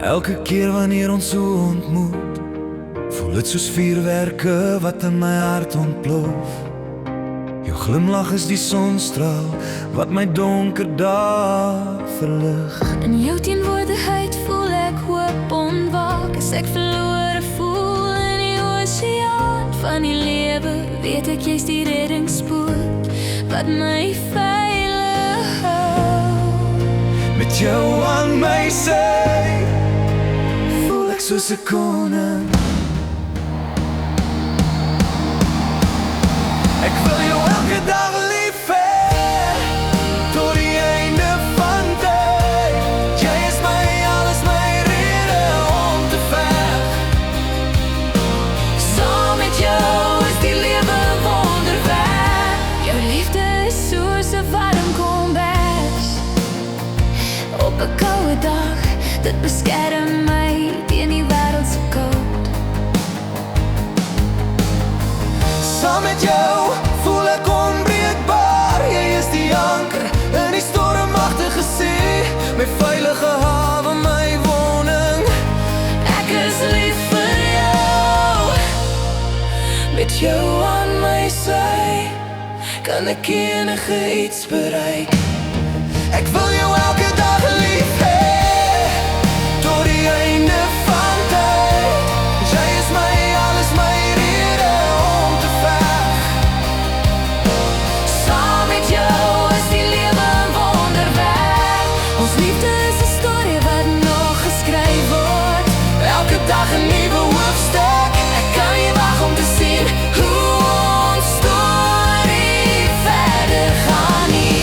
Elke keer wanneer ons so ontmoet, voel het soos vuurwerke wat in my hart ontplof. Jou glimlach is die sonstraal wat my donker dae verlig. In jou teenwoordigheid voel ek hoop ontwaak. As ek verlore voel in die oseaan van die lewe, weet ek jy's die reddingsboot wat my veilig hou. Met jou aan my sy voel ek soos 'n koning. Ek wil jou elke dag lief hê tot die einde van tyd. Jy is my alles, my rede om te veg. Saam met jou is die lewe wonderwerk. Jou liefde is soos 'n warm kombers op 'n koue dag. Dit beskerm my teen die wêreld se koud. Saam met jou voel ek onbreekbaar. Jy is die anker in die stormagtige see, my veilige hawe, my woning. Ek is lief vir jou. Met jou aan my sy kan ek enige iets bereik. Ek wil jou elke dag lief hê tot die einde van tyd. Jy is my alles, my rede om te veg. Saam met jou is die lewe wonderwerk. Ons liefde is 'n storie wat nog geskryf word. Elke dag 'n nuwe hoofstuk. Ek kan nie wag om te sien hoe ons storie verder gaan nie.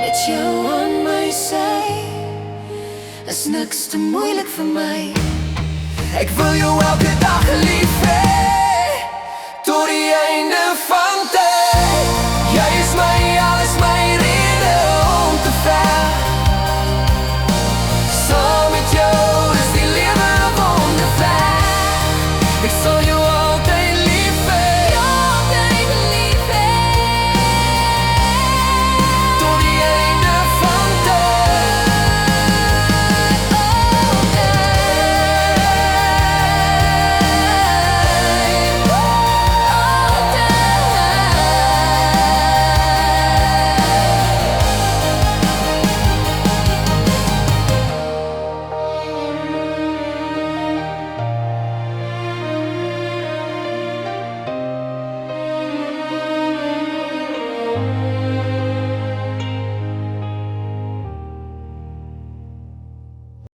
Met jou aan my sy is niks te moeilik vir my. Ek wil jou elke dag lief